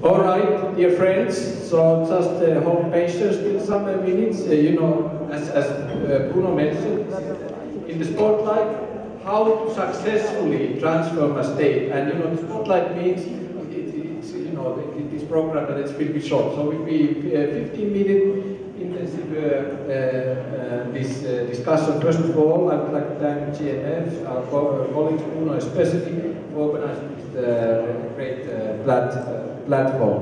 All right, dear friends, so just hold patience with some minutes. You know, as Bruno mentioned, in the spotlight, how to successfully transform a state. And you know, the spotlight means it's you know, this program that it will be short. So it will be 15-minute intensive this discussion. First of all, I would like to thank GMF, our colleagues, Bruno especially, for organizing this great platform.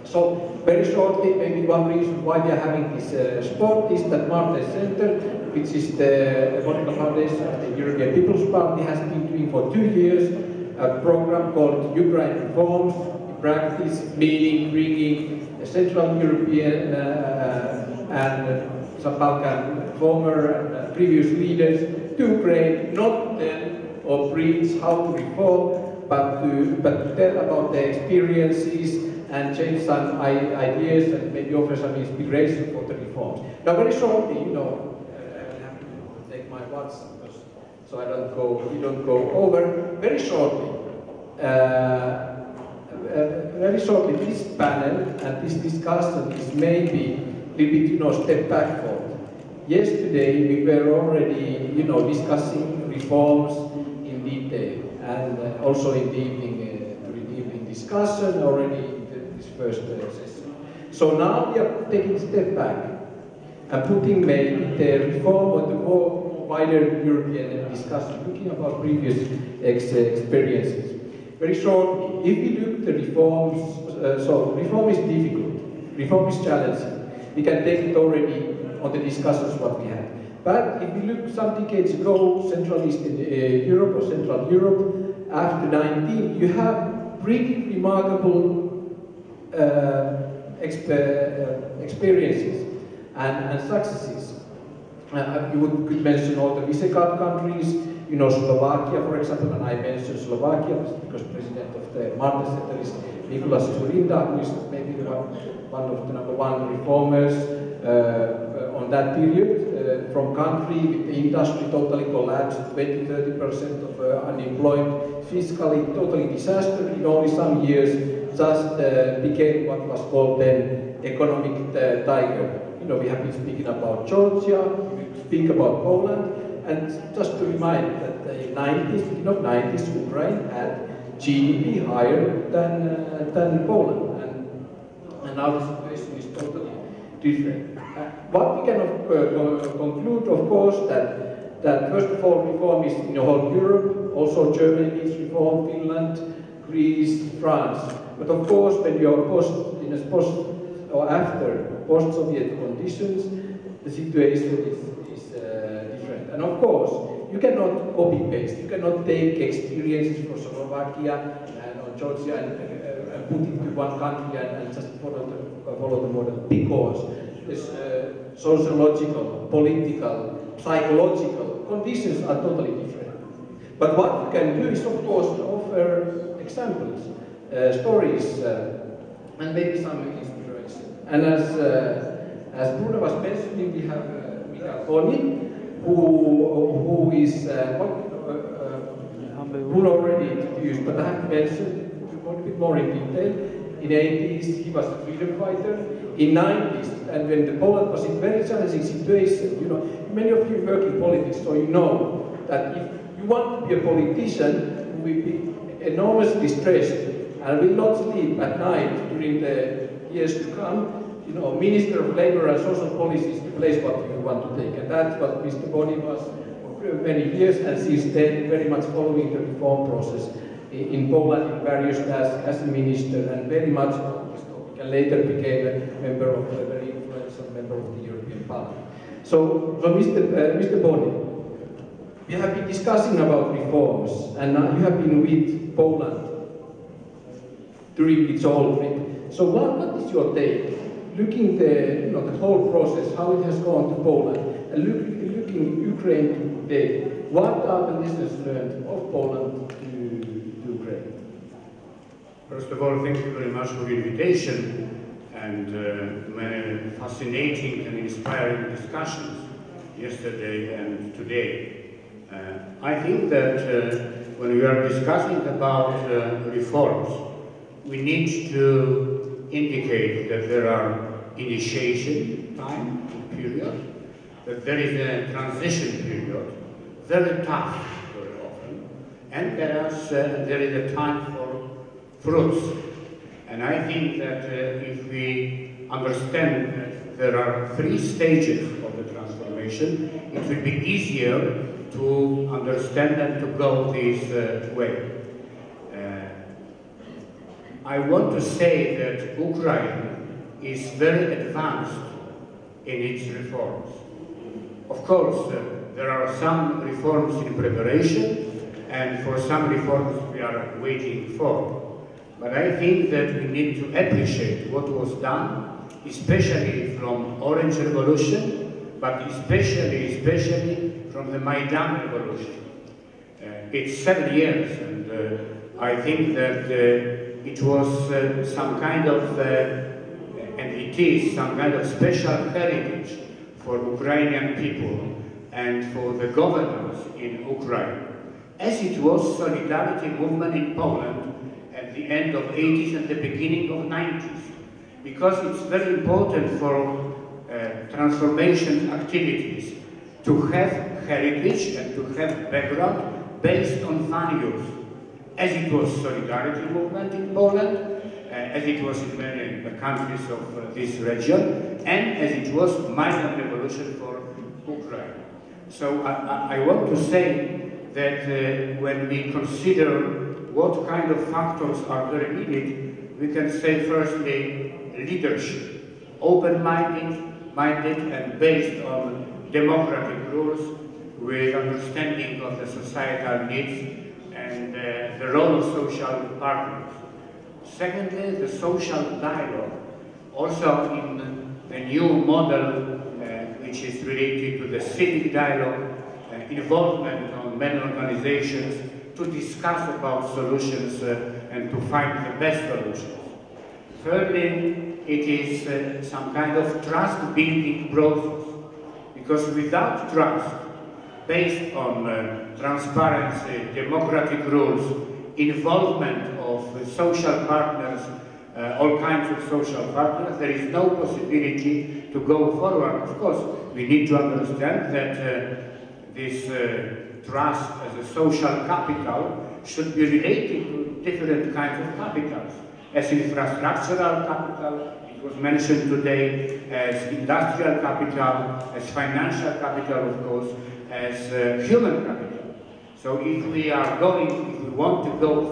So, very shortly, maybe one reason why we are having this spot is that Martens Center, which is the political foundation of the European People's Party, has been doing for 2 years a program called Ukraine Reforms, in practice, meaning bringing Central European and some Balkan former and previous leaders to Ukraine, not tell or preach how to reform, but to tell about their experiences and change some ideas and maybe offer some inspiration for the reforms. Now, very shortly, you know, I will have to take my watch so we don't go over. Very shortly, this panel and this discussion is maybe a little bit, you know, step backward. Yesterday, we were already, you know, discussing reforms in detail, and also in the evening, during the evening discussion already in this first session. So now we are taking a step back and putting maybe the reform on the more wider European discussion, looking about previous experiences. Very shortly, if we look at the reforms, so reform is difficult, reform is challenging. We can take it already on the discussions what we had. But if we look some decades ago, Central Eastern Europe or Central Europe, after 19, you have pretty remarkable experiences and successes. You could mention all the Visegrad countries, you know, Slovakia, for example, and I mentioned Slovakia because President of the Martens Center is Nicolas Zurinda, who is maybe one of the #1 reformers on that period. From country with the industry totally collapsed, 20–30% of unemployed, fiscally totally disaster. In only some years, just became what was called then economic tiger. You know, we have been speaking about Georgia, we speak about Poland, and just to remind that the 90s, beginning of 90s, Ukraine had GDP higher than Poland, and now the situation is totally different. What we can conclude, of course, that first of all, reform is in the whole Europe, also Germany needs reform, Finland, Greece, France. But of course, when you are after post-Soviet conditions, the situation is different. And of course, you cannot copy-paste, you cannot take experiences from Slovakia and Georgia and put it to one country and just follow the model, because there's sociological, political, psychological conditions are totally different. But what you can do is, of course, offer examples, stories, and maybe some inspiration. And as Bruno was mentioning, we have Michał, Boni, who is Bruno already introduced, but I have mentioned a bit more in detail. In the 80s, he was a freedom fighter. In 90s, and when the Poland was in a very challenging situation, you know, many of you work in politics, so you know that if you want to be a politician, you will be enormously stressed and will not sleep at night during the years to come. You know, Minister of Labour and Social Policy is the place what you want to take, and that's what Mr. Boni was for many years, and since then very much following the reform process in Poland in various tasks as a minister, and very much and later became a member of a very influential member of the European Parliament. So Mr. Boni, we have been discussing about reforms, and now you have been with Poland during its whole trip. So what is your take? Looking the whole process, how it has gone to Poland, and looking Ukraine today, what are the lessons learned of Poland to Ukraine? First of all, thank you very much for the invitation and many fascinating and inspiring discussions yesterday and today. I think that when we are discussing about reforms, we need to indicate that there are initiation time period, that there is a transition period, very tough very often, and there is a time for fruits. And I think that if we understand that there are 3 stages of the transformation, it will be easier to understand and to go this way. I want to say that Ukraine is very advanced in its reforms. Of course, there are some reforms in preparation, and for some reforms we are waiting for. But I think that we need to appreciate what was done, especially from Orange Revolution, but especially from the Maidan Revolution. It's 7 years, and I think that it was some kind of, and it is some kind of special heritage for Ukrainian people and for the governors in Ukraine, as it was solidarity movement in Poland at the end of 80s and the beginning of 90s, because it's very important for transformation activities to have heritage and to have background based on values, as it was solidarity movement in Poland, as it was in many countries of this region, and as it was Maidan Revolution for Ukraine. So I want to say that when we consider what kind of factors are very needed, we can say firstly leadership, open-minded and based on democratic rules with understanding of the societal needs and the role of social partners. Secondly, the social dialogue, also in a new model which is related to the civic dialogue, involvement on many organizations to discuss about solutions and to find the best solutions. Thirdly, it is some kind of trust-building process, because without trust, based on transparency, democratic rules, involvement of social partners, all kinds of social partners, there is no possibility to go forward. Of course, we need to understand that this trust as a social capital should be related to different kinds of capitals, as infrastructural capital, it was mentioned today, as industrial capital, as financial capital, of course, as human capital. So if we want to go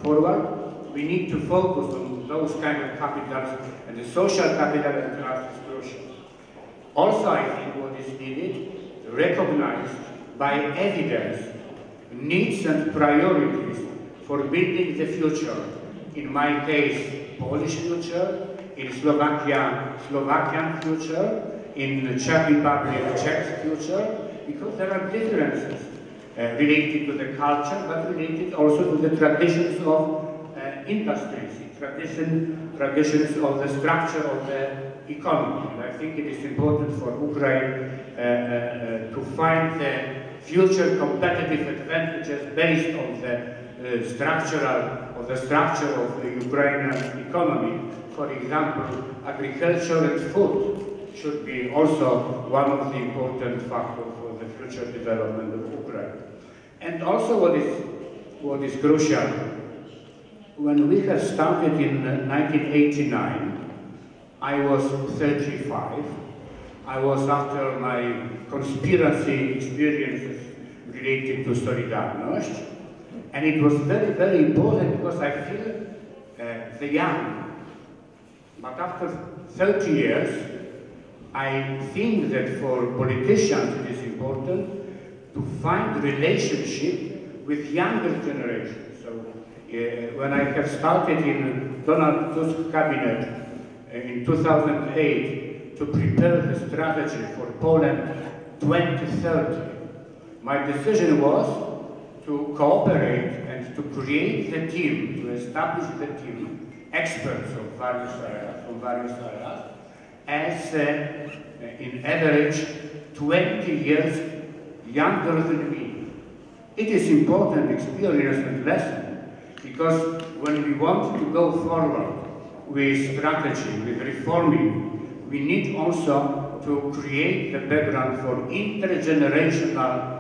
forward, we need to focus on those kind of capitals, and the social capital and trust is crucial. Also, I think what is needed, recognized by evidence, needs and priorities for building the future. In my case, Polish future, in Slovakia, Slovakian future, in the Czech Republic, Czech future, because there are differences related to the culture, but related also to the traditions of industries, traditions of the structure of the economy. And I think it is important for Ukraine to find the future competitive advantages based on the structure of the Ukrainian economy. For example, agriculture and food should be also one of the important factors for the future development of Ukraine. And also what is crucial, when we have started in 1989, I was 35. I was after my conspiracy experiences related to Solidarność, and it was very, very important because I feel the young. But after 30 years, I think that for politicians it is important to find relationship with younger generations. So when I have started in Donald Tusk's cabinet in 2008 to prepare the strategy for Poland 2030, my decision was to cooperate and to create the team, to establish the team, experts of various areas, from various areas, as in average 20 years younger than me. It is important experience and lesson Because when we want to go forward with strategy, with reforming, we need also to create the background for intergenerational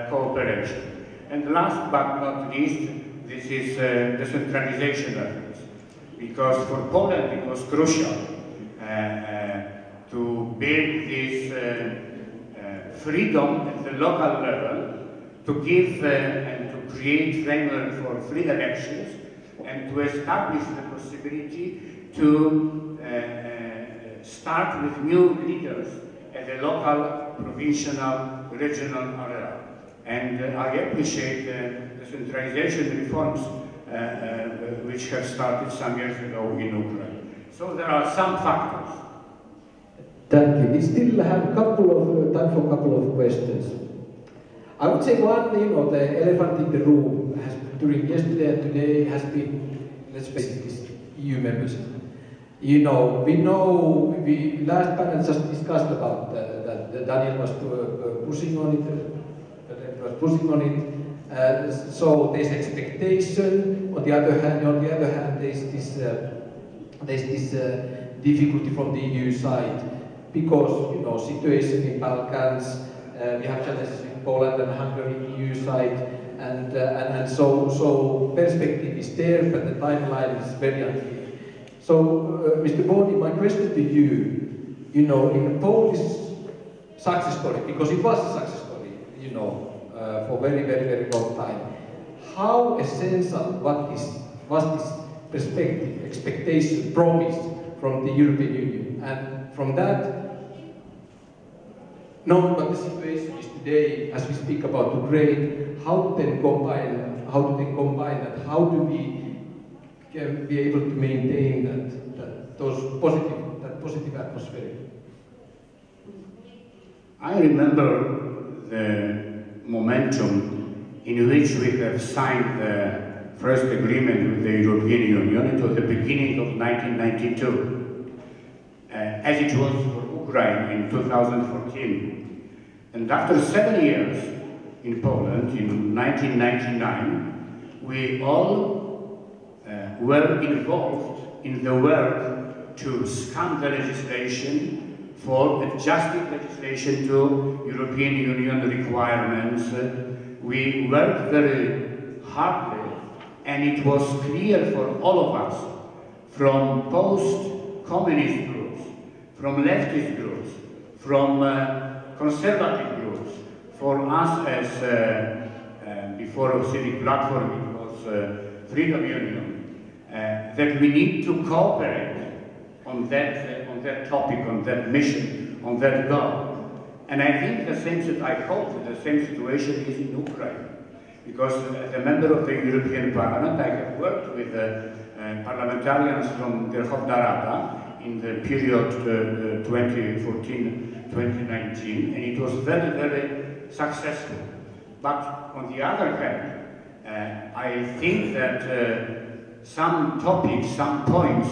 cooperation. And last but not least, this is decentralization efforts. Because for Poland it was crucial to build this freedom at the local level, to give and to create framework for free elections, and to establish the possibility to start with new leaders at the local, provincial, regional area. And I appreciate the centralization reforms which have started some years ago in Ukraine. So there are some factors. Thank you. We still have time for a couple of questions. I would say one, the elephant in the room has, during yesterday and today, has been, let's face it, this EU membership. We last panel just discussed about that Daniel was pushing on it. So there's expectation. On the other hand, there's this difficulty from the EU side because situation in Balkans. We have challenges in Poland and Hungary, EU side, and so perspective is there, but the timeline is very unclear. So, Mr. Boni, my question to you, in the Polish success story, because it was a success story, for very, very, very long time. How essential was this perspective, expectation, promise from the European Union, and from that. Knowing what the situation is today, as we speak about Ukraine, how do they combine that? How do we be able to maintain that positive atmosphere? I remember the momentum in which we have signed the first agreement with the European Union. It was the beginning of 1992, as it was for Ukraine in 2014. And after 7 years in Poland, in 1999, we all were involved in the work to scan the legislation for adjusting legislation to European Union requirements. We worked very hardly, and it was clear for all of us, from post-communist groups, from leftist groups, from conservative groups, for us as before Civic Platform, it was Freedom Union, that we need to cooperate on that topic, on that mission, on that goal. And I think I hope the same situation is in Ukraine, because as a member of the European Parliament, I have worked with parliamentarians from Verkhovna Rada in the period 2014-2019, and it was very, very successful. But on the other hand, I think that some topics, some points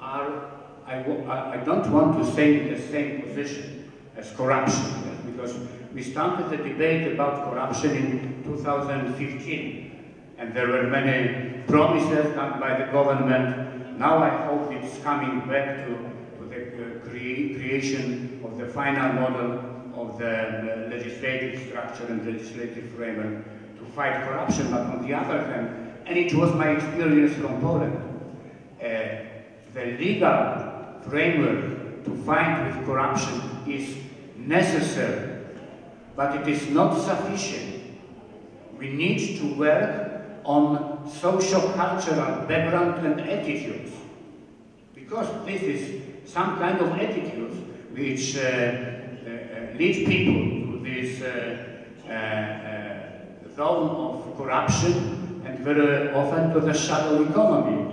are, I don't want to stay in the same position as corruption, because we started the debate about corruption in 2015, and there were many promises done by the government. Now I hope it's coming back to the creation of the final model of the legislative structure and legislative framework to fight corruption. But on the other hand, and it was my experience from Poland, the legal framework to fight with corruption is necessary, but it is not sufficient. We need to work on socio-cultural background and attitudes, because this is some kind of attitudes which lead people to this zone of corruption, and very often to the shadow economy.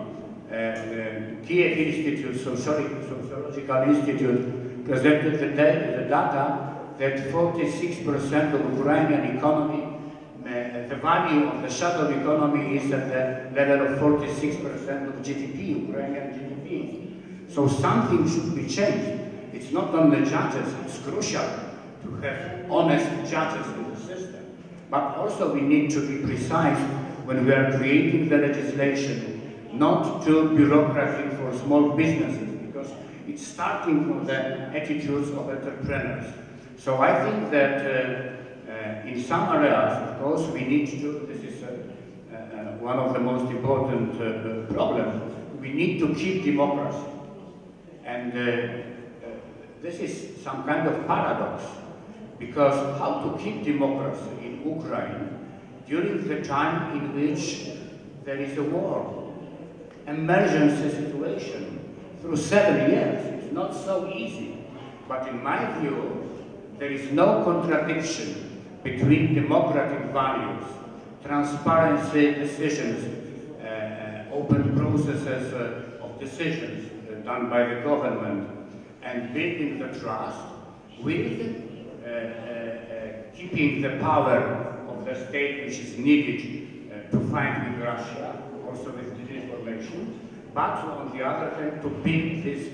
Kiev Institute, Sociological Institute, presented the data that 46% of Ukrainian economy, the value of the shadow economy is at the level of 46% of GDP, Ukrainian GDP. So something should be changed. It's not only judges, it's crucial to have honest judges in the system, but also we need to be precise when we are creating the legislation, not too bureaucratic for small businesses, because it's starting from the attitudes of entrepreneurs. So I think that in some areas, of course, we need to, this is one of the most important problems, we need to keep democracy. And this is some kind of paradox, because how to keep democracy in Ukraine during the time in which there is a war, emergency situation, through 7 years. It's not so easy. But in my view, there is no contradiction between democratic values, transparency decisions, open processes of decisions done by the government, and building the trust with keeping the power of the state which is needed to fight with Russia, also with disinformation, but on the other hand to build these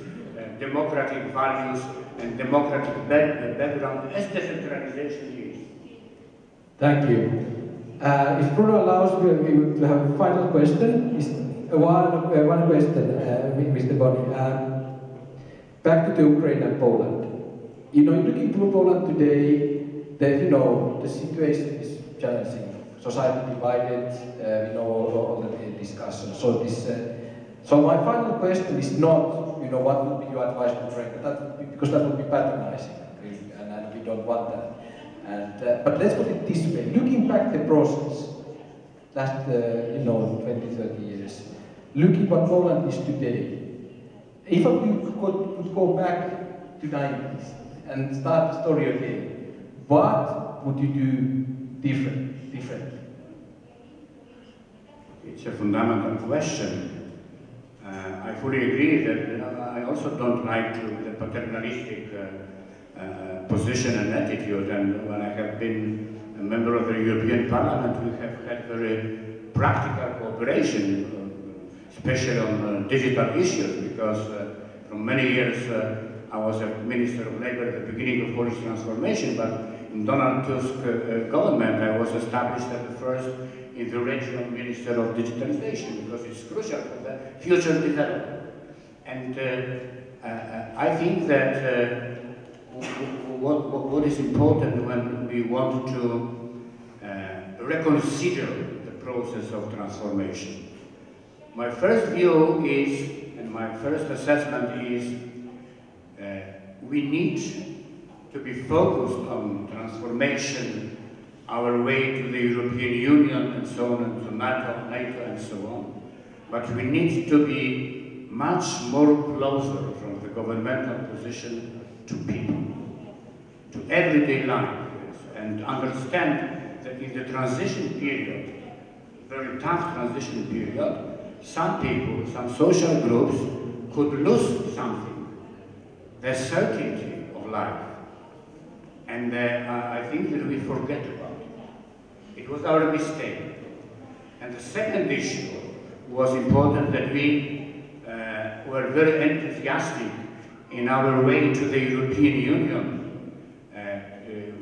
democratic values and democratic background as decentralization is. Thank you. If Bruno allows, we will have a final question. One question, Mr. Boni. Back to the Ukraine and Poland. You know, looking to Poland today, the situation is challenging. Society divided, all the discussions. So my final question is not, what would be your advice to Ukraine, because that would be patronizing, and we don't want that. But let's put it this way: looking back the process, last 20, 30 years, looking what Poland is today. If we could go back to 90s and start the story again, what would you do differently? It's a fundamental question. I fully agree that I also don't like the paternalistic position and attitude, and when I have been a member of the European Parliament, we have had very practical cooperation, especially on digital issues, because for many years I was a Minister of Labour at the beginning of Polish transformation, but in Donald Tusk's government I was established as the first in the regional Minister of Digitalization, because it's crucial for the future development. And I think that what is important when we want to reconsider the process of transformation. My first view is, and my first assessment is, we need to be focused on transformation, our way to the European Union and so on, and to NATO and so on. But we need to be much more closer from the governmental position to people, to everyday life, and understand that in the transition period, very tough transition period, some people, some social groups could lose something, the certainty of life. And I think that we forget about it. It was our mistake. And the second issue was important, that we were very enthusiastic in our way to the European Union,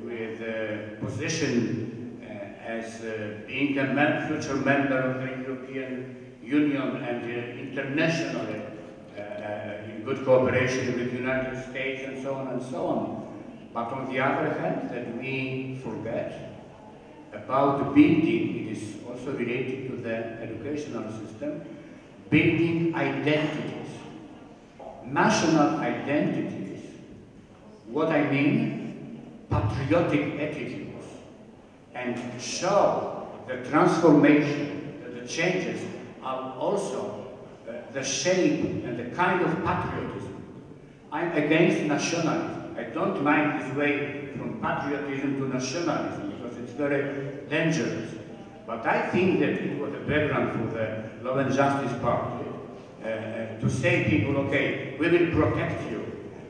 with a position as being a future member of the European Union and internationally in good cooperation with the United States and so on and so on. But on the other hand, that we forget about building, it is also related to the educational system, building identities, national identities. What I mean, patriotic attitudes, and show the transformation, the changes are also the shape and the kind of patriotism. I'm against nationalism. I don't like this way from patriotism to nationalism, because it's very dangerous. But I think that it was a background for the Law and Justice Party to say people, okay, we will protect you,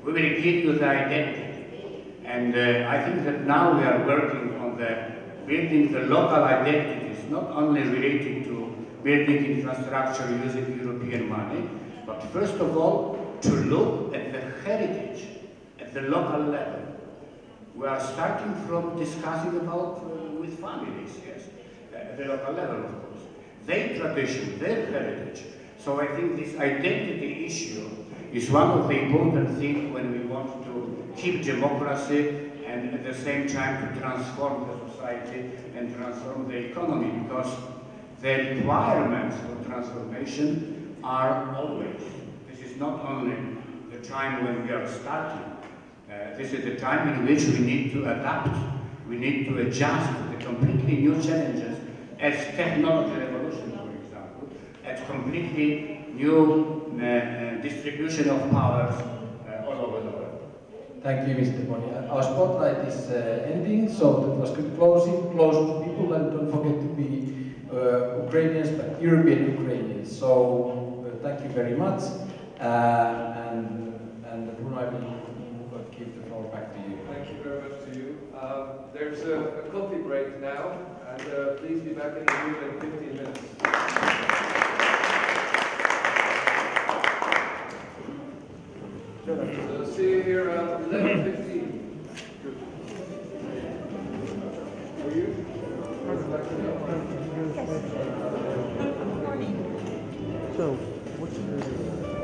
we will give you the identity. And I think that now we are working on building the local identities, not only related to building infrastructure using European money, but first of all, to look at the heritage at the local level. We are starting from discussing about with families, yes, at the local level, of course. their tradition, their heritage. So I think this identity issue is one of the important things when we want to keep democracy and at the same time to transform the society and transform the economy, because the requirements for transformation are always. This is not only the time when we are starting. This is the time in which we need to adapt, we need to adjust to the completely new challenges as technology revolution, for example, as completely new distribution of powers all over the world. Thank you, Mr. Boni. Our spotlight is ending, so that was good closing. Close to people, and don't forget to be Ukrainians, but European Ukrainians. So thank you very much, and Bruno, I will give the floor back to you. Thank you very much to you. There's a coffee break now, and please be back in the room in 15 minutes. So see you here around 11:15. Were you? So, what's your